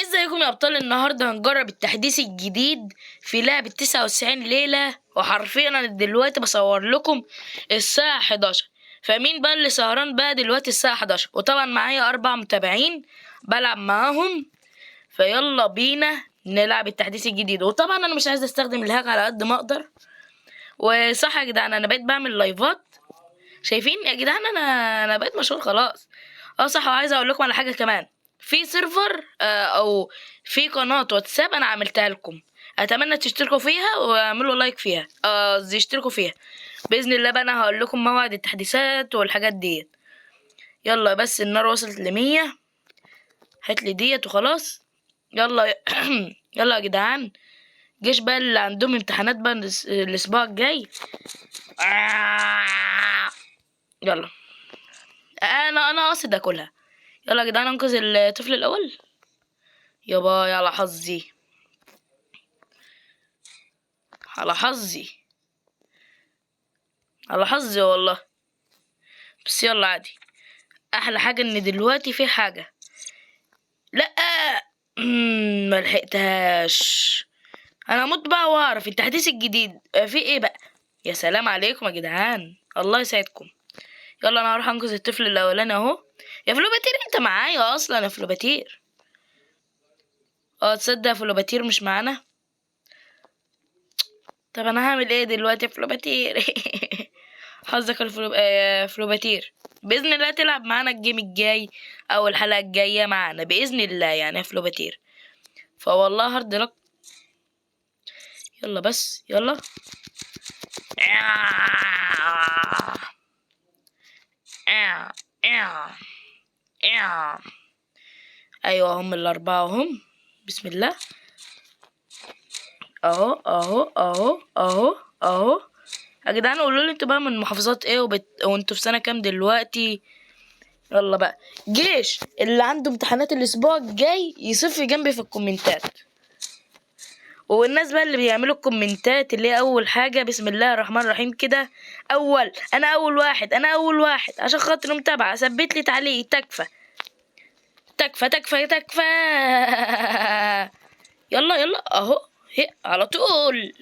ازيكم يا ابطال؟ النهارده هنجرب التحديث الجديد في لعبة 99 ليلة، وحرفيا انا دلوقتي بصور لكم الساعة 11. فمين بقى اللي سهران بقى دلوقتي الساعة 11؟ وطبعا معايا 4 متابعين بلعب معاهم، فيلا بينا نلعب التحديث الجديد. وطبعا انا مش عايز استخدم الهاك على قد ما اقدر. وصح يا جدعان، انا بقيت بعمل لايفات. شايفين يا جدعان؟ انا بقيت مشهور خلاص. صح، وعايزه اقول لكم على حاجه كمان. في سيرفر او في قناه واتساب انا عملتها لكم، اتمنى تشتركوا فيها واعملوا لايك فيها، قصدي اشتركوا فيها باذن الله. بقى انا هقول لكم موعد التحديثات والحاجات ديت. يلا بس النار وصلت ل100، هات لي ديت وخلاص. يلا يلا يا جدعان. جيش بقى اللي عندهم امتحانات بقى الاسبوع الجاي. يلا انا قاصد اكلها. يلا يا جدعان انقذ الطفل الاول. يابا على حظي، على حظي، على حظي والله. بس يلا عادي. احلى حاجه ان دلوقتي في حاجه. لا ملحقتهاش. انا اموت بقى واعرف التحديث الجديد في ايه بقى. يا سلام عليكم يا جدعان، الله يسعدكم. يلا انا هروح انقذ الطفل الاولاني اهو. يا فلوباتير انت معايا اصلا يا فلوباتير؟ تصدق يا فلوباتير مش معانا. طب انا هعمل ايه دلوقتي يا فلوباتير؟ حظك فلوباتير. باذن الله تلعب معانا الجيم الجاي او الحلقه الجايه معانا باذن الله يعني يا فلوباتير، فوالله هارد لك. يلا بس يلا. ايوه هم الاربعه هم. بسم الله. اهو اهو اهو اهو اهو. يا جدعان قولوا لي انتوا بقى من محافظات ايه وانتوا في سنه كام دلوقتي؟ يلا بقى. جيش اللي عنده امتحانات الاسبوع الجاي يصف جنبي في الكومنتات. والناس بقى اللي بيعملوا الكومنتات اللي هي اول حاجه بسم الله الرحمن الرحيم كده، انا اول واحد، انا اول واحد عشان خاطر متابعه، ثبت لي تعليق. تكفى تكفى تكفى تكفى. يلا يلا اهو، هي على طول.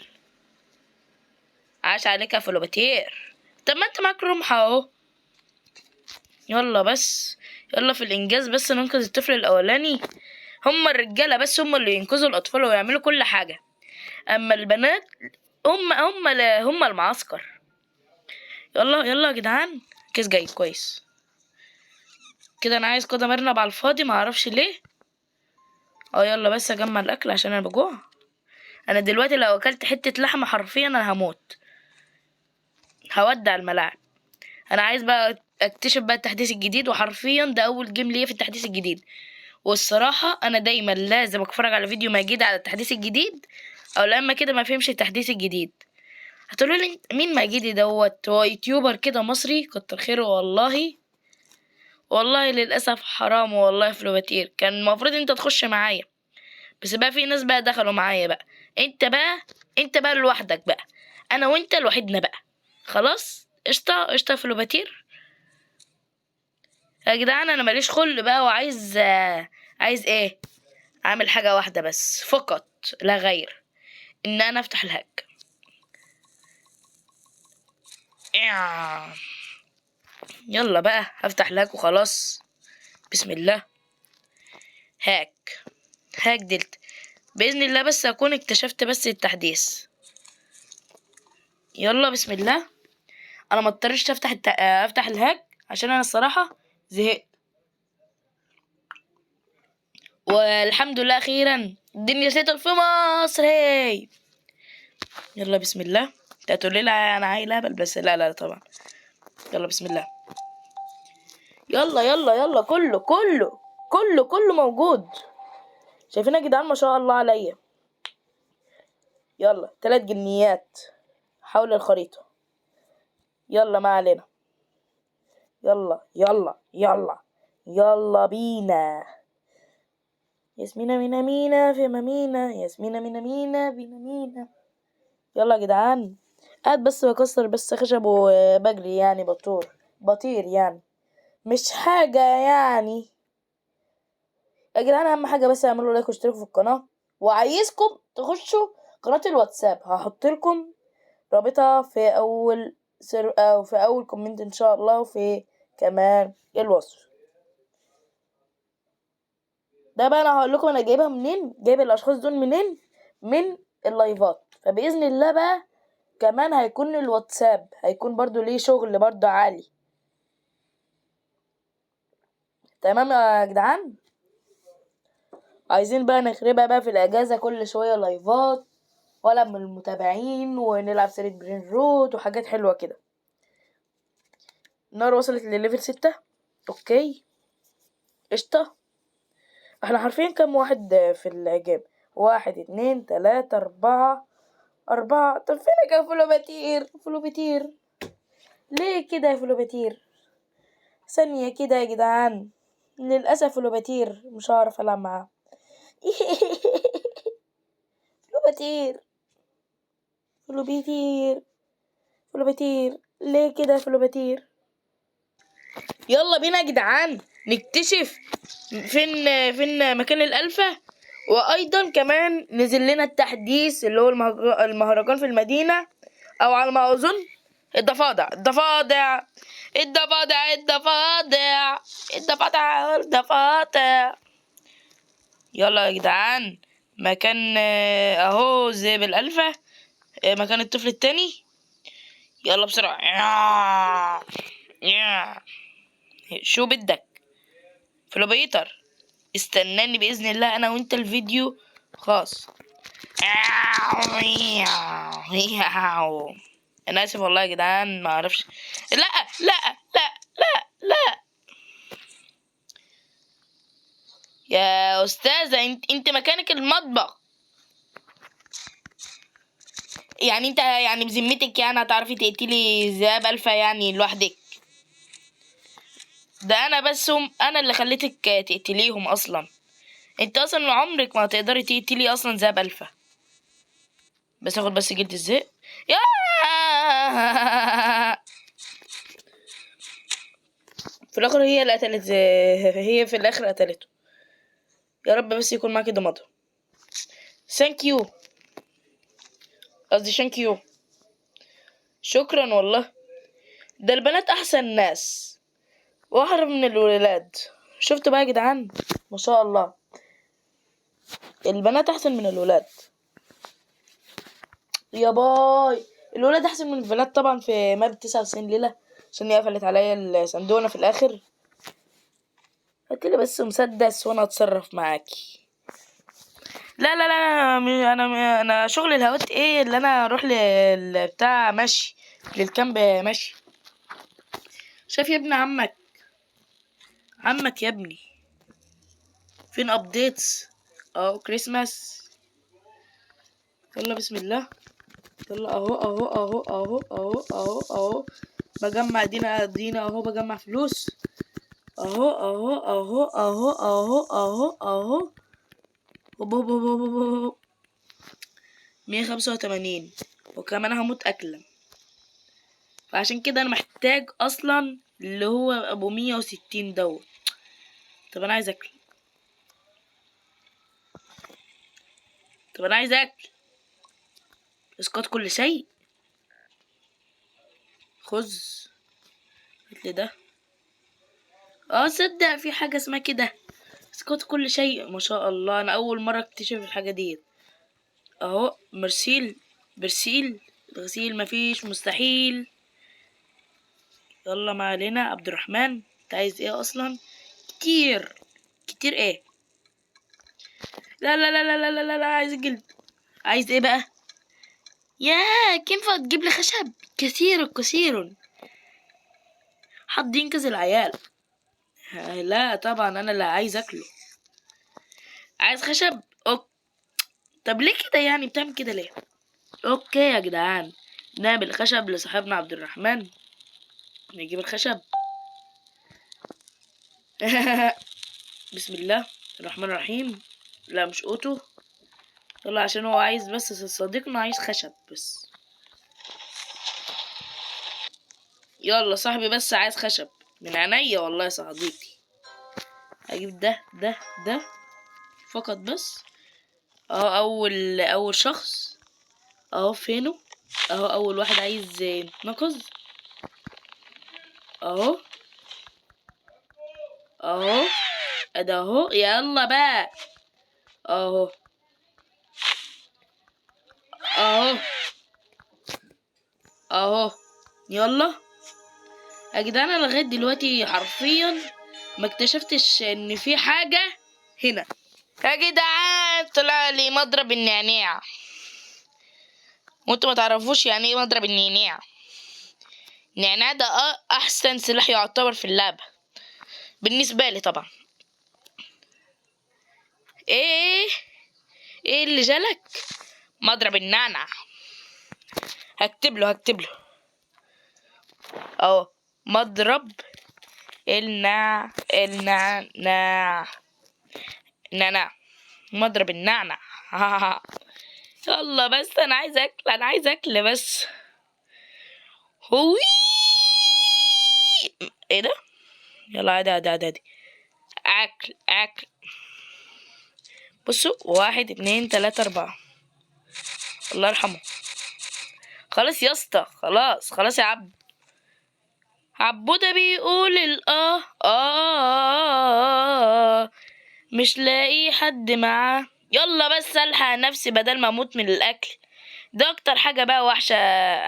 عاش عليك يا فلوباتير. طب ما انت معاك رمح اهو. يلا بس، يلا في الانجاز بس ننقذ الطفل الاولاني. هما الرجاله بس هما اللي ينقذوا الاطفال ويعملوا كل حاجه، اما البنات هم المعسكر. يلا يلا يا جدعان. كيس جاي كويس كده. انا عايز قدم ارنب على الفاضي، ما اعرفش ليه. يلا بس اجمع الاكل عشان انا بجوع. انا دلوقتي لو اكلت حته لحمه حرفيا انا هموت، هودع الملاعب. انا عايز بقى اكتشف بقى التحديث الجديد، وحرفيا ده اول جيم ليا في التحديث الجديد. والصراحه انا دايما لازم اتفرج على فيديو مجيد على التحديث الجديد، او لما كده ما فهمش التحديث الجديد. هتقولوا لي مين مجيدي دوت؟ هو يوتيوبر كده مصري كتر خيره والله. والله للاسف حرام والله. فلوباتير كان المفروض انت تخش معايا، بس بقى في ناس بقى دخلوا معايا بقى. انت بقى لوحدك بقى، انا وانت لوحدنا بقى. خلاص قشطه قشطه فلوباتير. يا جدعان انا ماليش خلق بقى، وعايز عايز ايه؟ اعمل حاجه واحده بس فقط لا غير، ان انا افتح الهاك. يلا بقى هفتح الهاك وخلاص. بسم الله. هاك، هاك دلت باذن الله. بس اكون اكتشفت بس التحديث. يلا بسم الله. انا ما اضطرش افتح الهاك عشان انا الصراحه زهقت. والحمد لله اخيرا الدنيا سيطر في مصر. هي يلا بسم الله. انت هتقولي لي انا عيل هبل، بس لا لا طبعا. يلا بسم الله. يلا يلا يلا، كله موجود. شايفين يا جدعان؟ ما شاء الله عليا. يلا 3 جنيات حول الخريطة. يلا ما علينا. يلا يلا يلا يلا بينا. ياسمينة مينا مينا في مينا، ياسمينة مينا مينا بينا مينا. يلا يا جدعان. قاعد بس بكسر بس خشب وبجري يعني بطير يعني، مش حاجة يعني. يا جدعان اهم حاجه بس اعملوا لايك واشتركوا في القناه، وعايزكم تخشوا قناه الواتساب، هحط لكم رابطها في اول أو في اول كومنت ان شاء الله، وفي كمان الوصف. ده بقى انا هقول لكم انا جايبها منين، جايب الاشخاص دول منين، من اللايفات. فباذن الله بقى كمان هيكون الواتساب هيكون برضو ليه شغل برضو عالي. تمام يا جدعان، عايزين بقى نخربها بقى في الاجازه، كل شويه لايفات ولا من المتابعين، ونلعب سيرة برين روت وحاجات حلوه كده. النار وصلت لليفل 6. اوكي قشطه. احنا عارفين كم واحد في الإعجاب؟ 1 2 3 4. طب فينك يا فلوباتير؟ فلوباتير ليه كده يا فلوباتير؟ ثانية كده يا جدعان، للأسف فلوباتير مش هعرف ألعب معاه. فلوباتير فلوباتير فلوباتير ليه كده يا فلوباتير؟ يلا بينا يا جدعان نكتشف فين مكان الألفة. وايضا كمان نزل لنا التحديث اللي هو المهرجان في المدينة، او على ما اظن الضفادع. يلا يا جدعان مكان اهو زي بالالفة، مكان الطفل التاني. يلا بسرعة. شو بدك فلوبيتر؟ استناني بإذن الله أنا وأنت الفيديو خاص. أنا آسف والله يا جدعان ما أعرفش. لا لا لا لا لا يا أستاذة، أنت مكانك المطبخ. يعني أنت يعني بذمتك يعني هتعرفي تقتلي ذئاب ألفة يعني لوحدك؟ ده أنا بس أنا اللي خليتك تقتليهم أصلا. أنت أصلا عمرك ما هتقدري تقتلي أصلا ذئاب ألفة. بس اخد بس جلد الذئب. يا في الاخر هي اللي قتلت، هي في الاخر قتلته. يا رب بس يكون معاكي ضمادة. ثانك يو، قصدي ثانك يو، شكرا والله. ده البنات احسن ناس واحرم من الولاد. شفتوا بقى يا جدعان ما شاء الله، البنات احسن من الولاد. يا باي الولاد احسن من البنات طبعا في ماب 99 ليلة، عشان هي قفلت عليا الصندوقة في الاخر. هاتلي بس مسدس وانا اتصرف معاكي. لا لا لا انا شغل الهوات ايه اللي انا اروح بتاع مشي للكامب مشي. شايف يا ابن عمك يا ابني فين ابديتس؟ اهو كريسماس. يلا بسم الله. يلا اهو بجمع دينا اهو بجمع فلوس. اهو 185 وكمان هموت اكلا. فعشان كده انا محتاج اصلا اللي هو ابو 160 دوت. طب انا عايز اكل، اسقاط كل شيء. خذ هاتلي ده. صدق في حاجه اسمها كده اسقاط كل شيء. ما شاء الله انا اول مره اكتشف الحاجه دي. اهو برسيل غسيل مفيش مستحيل. يلا ما علينا. عبد الرحمن انت عايز ايه اصلا؟ كتير ايه؟ لا لا لا لا لا لا لا عايز الجلد. عايز ايه بقى؟ يا كيف تجيب لي خشب كثير حد ينقذ العيال. لا طبعا انا اللي عايز اكله. عايز خشب طب ليه كده يعني بتعمل كده ليه؟ اوكي يا جدعان نعمل خشب لصاحبنا عبد الرحمن. نجيب الخشب. بسم الله الرحمن الرحيم. لا مش اوتو. يلا عشان هو عايز بس صديقنا عايز خشب بس. يلا صاحبي بس عايز خشب من عينيا والله يا صديقي. اجيب ده فقط بس. اهو اول شخص اهو فينه. اهو اول واحد عايز يتنقذ اهو. اهو ده اهو. يلا بقى اهو. اهو اهو. يلا يا جدعان، انا لغايه دلوقتي حرفيا ما اكتشفتش ان في حاجه هنا. يا جدعان طلع لي مضرب النعناع، وانتوا ما تعرفوش يعني ايه مضرب النعناع. النعناع ده احسن سلاح يعتبر في اللعبه بالنسبه لي طبعا. ايه ايه اللي جالك؟ مضرب النعنع. هكتب له اهو. مضرب النعناع. مضرب النعنع. يلا بس انا عايز اكل بس. هوي. ايه ده؟ يلا عادي. اكل. بصوا 1 2 3 4. الله يرحمه. خلاص يا اسطى، خلاص يا عبودة بيقول مش لاقي حد معاه. يلا بس الحق نفسي بدل ما اموت من الاكل ده. اكتر حاجه بقى وحشه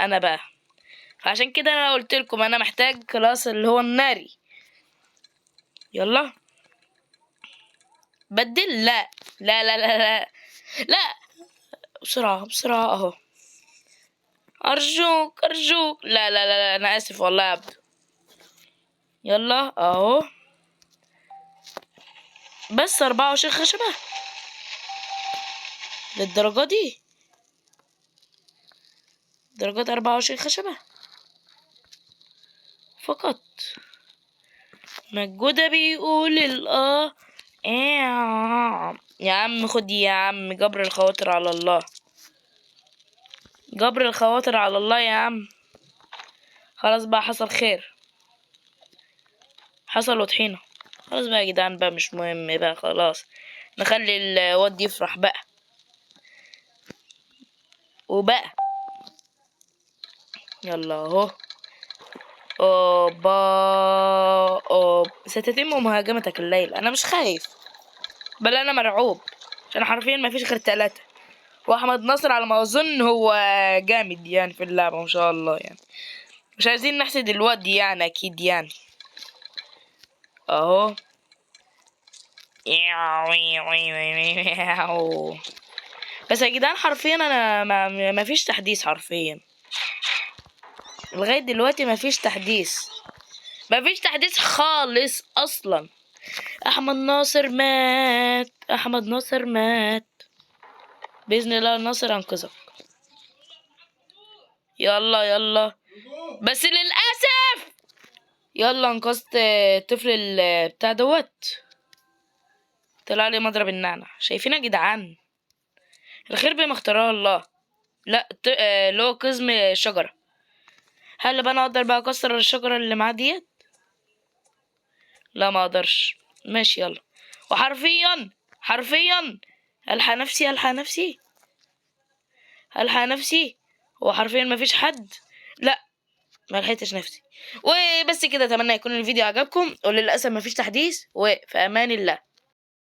انا بقى. فعشان كده انا قلت لكم انا محتاج كلاس اللي هو الناري. يلا بدل. لا بسرعه اهو. ارجوك. لا انا اسف والله يا عبد. يلا اهو. بس 24 خشبة للدرجة دي؟ درجات 24 خشبة فقط. مجودة بيقول يا عم خد يا عم. جبر الخواطر على الله. يا عم. خلاص بقى حصل خير. حصل وطحينة. خلاص بقى يا جدعان بقى مش مهم بقى. خلاص نخلي الواد يفرح بقى. وبقى يلا اهو. ستتم مهاجمتك الليل. انا مش خايف، بل انا مرعوب، عشان حرفيا ما فيش غير 3. واحمد ناصر على ما اظن هو جامد يعني في اللعبة ما شاء الله يعني. مش عايزين نحسد الواد يعني اكيد يعني. اهو. بس يا جدعان حرفيا انا ما فيش تحديث حرفيا لغاية دلوقتي. ما فيش تحديث خالص اصلا. احمد ناصر مات. باذن الله ناصر انقذك. يلا بس للاسف. يلا انقذت الطفل بتاع دوت. طلع لي مضرب النعنع. شايفين يا جدعان؟ الخير بما اختاره الله. لا اللي هو قزم شجرة. هل بقى انا اقدر بقى اكسر الشجرة اللي معاه ديت؟ لا ما اقدرش. ماشي يلا. وحرفيا الحق نفسي. هو حرفيا ما فيش حد. لا ما لحقتش نفسي. وبس كده. اتمنى يكون الفيديو عجبكم، وللاسف ما فيش تحديث. وفي امان الله.